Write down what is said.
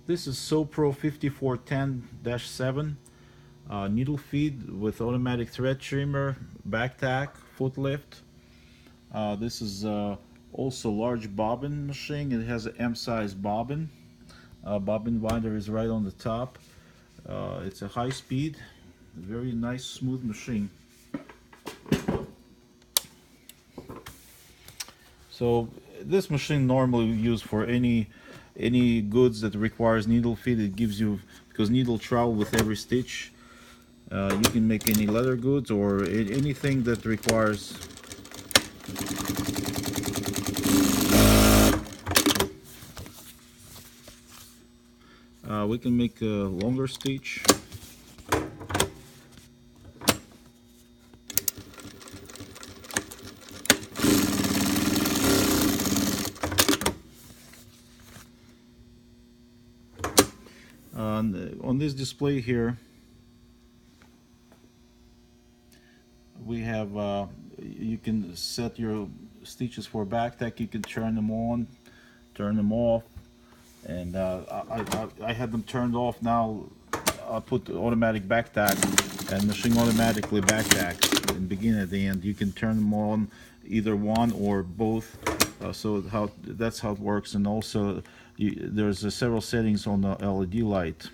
This is SEWPRO 5410-7 needle feed with automatic thread trimmer, back tack, foot lift. This is also large bobbin machine. It has an M-size bobbin. Bobbin winder is right on the top. It's a high speed, very nice smooth machine. So this machine normally used for any goods that requires needle feed. It gives you, because needle travel with every stitch. You can make any leather goods or anything that requires we can make a longer stitch. On this display here we have you can set your stitches for back tack. You can turn them on, turn them off, and I had them turned off. Now I'll put the automatic back tack, and machine automatically back tacks in the beginning and the end. You can turn them on, either one or both. So that's how it works. And also there's several settings on the LED light.